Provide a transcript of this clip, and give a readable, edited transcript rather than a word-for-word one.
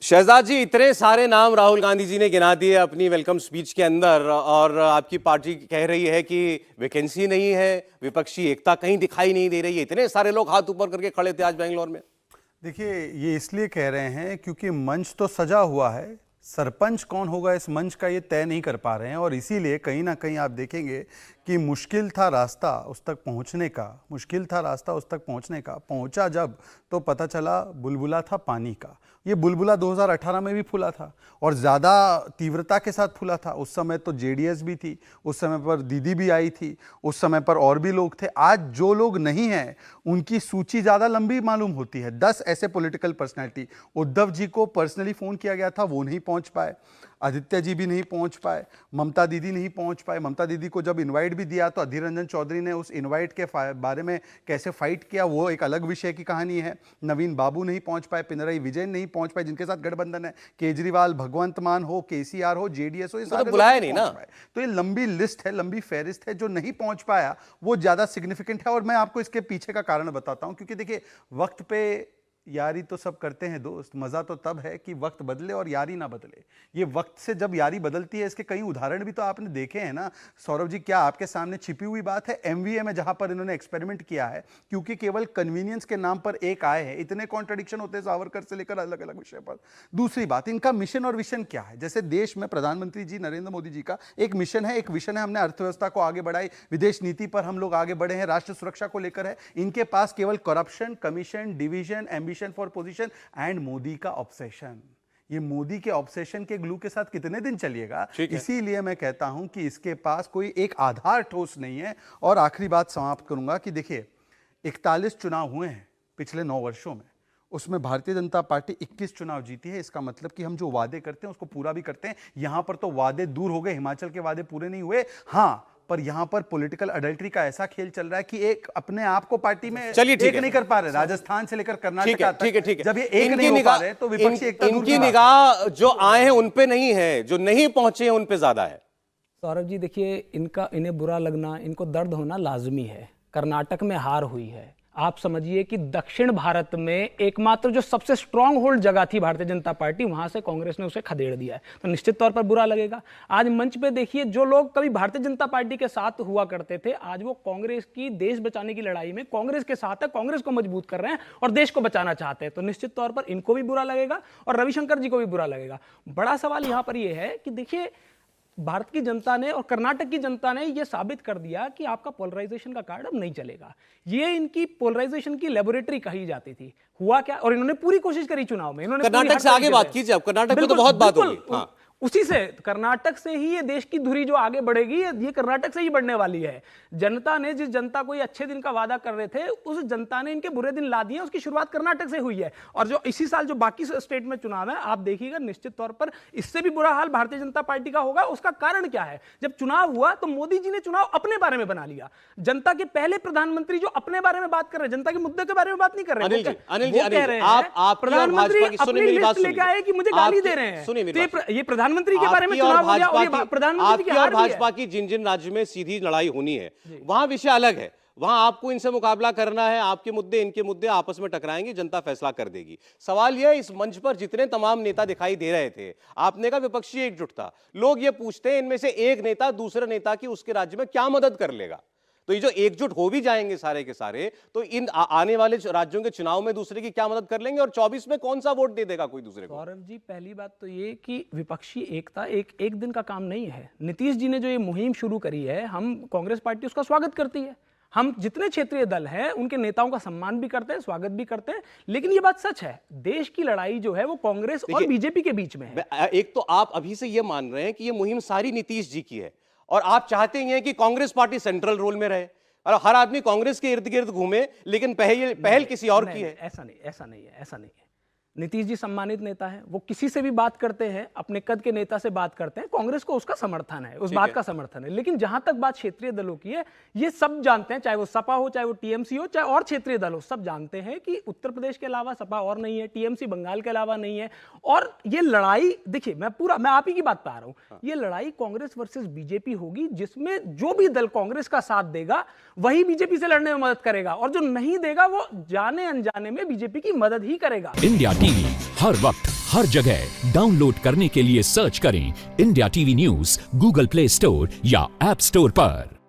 शहजाद जी, इतने सारे नाम राहुल गांधी जी ने गिना दिए अपनी वेलकम स्पीच के अंदर, और आपकी पार्टी कह रही है कि वैकेंसी नहीं है, विपक्षी एकता कहीं दिखाई नहीं दे रही है। इतने सारे लोग हाथ ऊपर करके खड़े थे आज बेंगलोर में। देखिए, ये इसलिए कह रहे हैं क्योंकि मंच तो सजा हुआ है, सरपंच कौन होगा इस मंच का ये तय नहीं कर पा रहे हैं, और इसीलिए कहीं ना कहीं आप देखेंगे कि मुश्किल था रास्ता उस तक पहुंचने का, पहुंचा जब तो पता चला बुलबुला था पानी का। ये बुलबुला 2018 में भी फूला था और ज़्यादा तीव्रता के साथ फूला था। उस समय तो जेडीएस भी थी, उस समय पर दीदी भी आई थी, उस समय पर और भी लोग थे। आज जो लोग नहीं हैं उनकी सूची ज़्यादा लंबी मालूम होती है। 10 ऐसे पॉलिटिकल पर्सनैलिटी, उद्धव जी को पर्सनली फ़ोन किया गया था, वो नहीं पहुंच पाए, आदित्य जी भी नहीं पहुंच पाए, ममता दीदी नहीं पहुंच पाए। ममता दीदी को जब इनवाइट भी दिया तो अधीर रंजन चौधरी ने उस इनवाइट के बारे में कैसे फाइट किया वो एक अलग विषय की कहानी है। नवीन बाबू नहीं पहुंच पाए, पिनराई विजयन नहीं पहुंच पाए, जिनके साथ गठबंधन है। केजरीवाल, भगवंत मान हो, केसीआर हो, जेडीएस हो, ये सारे तो बुलाया नहीं ना। तो ये लंबी लिस्ट है, लंबी फहरिस्त है। जो नहीं पहुंच पाया वो ज्यादा सिग्निफिकेंट है, और मैं आपको इसके पीछे का कारण बताता हूं। क्योंकि देखिए, वक्त पे यारी तो सब करते हैं दोस्त, मजा तो तब है कि वक्त बदले और यारी ना बदले। ये वक्त से जब यारी बदलती है, इसके कई उदाहरण भी तो आपने देखे हैं ना सौरभ जी। क्या आपके सामने छिपी हुई बात है? एमवीए में जहां पर इन्होंने एक्सपेरिमेंट किया है, क्योंकि केवल कन्वीनियंस के नाम पर एक आए हैं। इतने कॉन्ट्रडिक्शन होते हैं सावरकर से लेकर अलग अलग विषय पर। दूसरी बात, इनका मिशन और विजन क्या है? जैसे देश में प्रधानमंत्री जी नरेंद्र मोदी जी का एक मिशन है, एक विजन है। हमने अर्थव्यवस्था को आगे बढ़ाई, विदेश नीति पर हम लोग आगे बढ़े हैं, राष्ट्र सुरक्षा को लेकर है। इनके पास केवल corruption, commission, division, ambition for position and Modi का ऑब्सेशन। ये मोदी के ऑब्सेशन के ग्लू के साथ कितने दिन चलिएगा? इसीलिए मैं कहता हूं कि इसके पास कोई एक आधार ठोस नहीं है। और आखिरी बात समाप्त करूंगा कि देखिए, 41 चुनाव हुए हैं पिछले 9 वर्षों में, उसमें भारतीय जनता पार्टी 21 चुनाव जीती है। इसका मतलब कि हम जो वादे करते हैं उसको पूरा भी करते हैं। यहां पर तो वादे दूर हो गए, हिमाचल के वादे पूरे नहीं हुए। हाँ, पर यहां पर पॉलिटिकल अडल्ट्री का ऐसा खेल चल रहा है कि एक अपने आप को पार्टी में एक नहीं कर पा रहे। राजस्थान से लेकर कर्नाटक तक जब ये एक नहीं हो पा रहे तो विपक्षी एकता दूर इनकी निगाह जो आए हैं उन पे नहीं है, जो नहीं पहुंचे हैं उन पे ज्यादा है। सौरभ जी देखिए, इन्हें बुरा लगना, इनको दर्द होना लाजमी है। कर्नाटक में हार हुई है। आप समझिए कि दक्षिण भारत में एकमात्र जो सबसे स्ट्रांग होल्ड जगह थी भारतीय जनता पार्टी, वहां से कांग्रेस ने उसे खदेड़ दिया है, तो निश्चित तौर पर बुरा लगेगा। आज मंच पे देखिए, जो लोग कभी भारतीय जनता पार्टी के साथ हुआ करते थे, आज वो कांग्रेस की देश बचाने की लड़ाई में कांग्रेस के साथ है, कांग्रेस को मजबूत कर रहे हैं और देश को बचाना चाहते हैं। तो निश्चित तौर पर इनको भी बुरा लगेगा और रविशंकर जी को भी बुरा लगेगा। बड़ा सवाल यहां पर यह है कि देखिए, भारत की जनता ने और कर्नाटक की जनता ने यह साबित कर दिया कि आपका पोलराइजेशन का कार्ड अब नहीं चलेगा। ये इनकी पोलराइजेशन की लेबोरेटरी कही जाती थी। हुआ क्या? और इन्होंने पूरी कोशिश करी चुनाव में। इन्होंने कर्नाटक से आगे बात कीजिए। अब कर्नाटक में तो बहुत बात होगी। हाँ। उसी से, कर्नाटक से ही ये देश की धुरी जो आगे बढ़ेगी, ये कर्नाटक से ही बढ़ने वाली है। जनता ने, जिस जनता को ये अच्छे दिन का वादा कर रहे थे, उस जनता ने इनके बुरे दिन ला दिए। उसकी शुरुआत कर्नाटक से हुई है। और जो इसी साल जो बाकी स्टेट में चुनाव है, आप देखिएगा निश्चित तौर पर इससे भी बुरा हाल भारतीय जनता पार्टी का होगा। उसका कारण क्या है? जब चुनाव हुआ तो मोदी जी ने चुनाव अपने बारे में बना लिया। जनता के पहले प्रधानमंत्री जो अपने बारे में बात कर रहे हैं, जनता के मुद्दे के बारे में बात नहीं कर रहे हैं। प्रधानमंत्री अपनी लिस्ट लेके आए कि मुझे गाली दे रहे हैं। ये प्रधानमंत्री के बारे में चुनाव हो गया और ये प्रधानमंत्री की हार भी है। भाजपा की जिन राज्य में सीधी लड़ाई होनी है, वहां विषय अलग है। वहां आपको इनसे मुकाबला करना है, आपके मुद्दे इनके मुद्दे आपस में टकराएंगे, जनता फैसला कर देगी। सवाल यह, इस मंच पर जितने तमाम नेता दिखाई दे रहे थे, आपने कहा विपक्षी एकजुट था। लोग ये पूछते हैं, इनमें से एक नेता दूसरे नेता की उसके राज्य में क्या मदद कर लेगा? तो ये जो एकजुट हो भी जाएंगे सारे के सारे, तो इन आने वाले राज्यों के चुनाव में दूसरे की क्या मदद कर लेंगे? और 24 में कौन सा वोट दे देगा कोई दूसरे को? सौरभ जी, पहली बात तो ये कि विपक्षी एकता एक दिन का काम नहीं है। नीतीश जी ने जो ये मुहिम शुरू करी है, हम कांग्रेस पार्टी उसका स्वागत करती है। हम जितने क्षेत्रीय दल हैं उनके नेताओं का सम्मान भी करते हैं, स्वागत भी करते हैं। लेकिन ये बात सच है, देश की लड़ाई जो है वो कांग्रेस और बीजेपी के बीच में है। एक तो आप अभी से ये मान रहे हैं कि ये मुहिम सारी नीतीश जी की है, और आप चाहते हैं कि कांग्रेस पार्टी सेंट्रल रोल में रहे और हर आदमी कांग्रेस के इर्द गिर्द घूमे, लेकिन पहल किसी और की है। ऐसा नहीं है। नीतीश जी सम्मानित नेता है, वो किसी से भी बात करते हैं, अपने कद के नेता से बात करते हैं, कांग्रेस को उसका समर्थन है, उस बात का समर्थन है। लेकिन जहां तक बात क्षेत्रीय दलों की है, ये सब जानते हैं, चाहे वो सपा हो, चाहे वो टीएमसी हो, चाहे और क्षेत्रीय दल हो, सब जानते हैं कि उत्तर प्रदेश के अलावा सपा और नहीं है, टीएमसी बंगाल के अलावा नहीं है। और ये लड़ाई देखिए, मैं आप ही की बात पे आ रहा हूं, ये लड़ाई कांग्रेस वर्सेस बीजेपी होगी, जिसमें जो भी दल कांग्रेस का साथ देगा वही बीजेपी से लड़ने में मदद करेगा, और जो नहीं देगा वो जाने अनजाने में बीजेपी की मदद ही करेगा। इंडिया टीवी हर वक्त हर जगह डाउनलोड करने के लिए सर्च करें India TV news Google play store या ऐप स्टोर पर।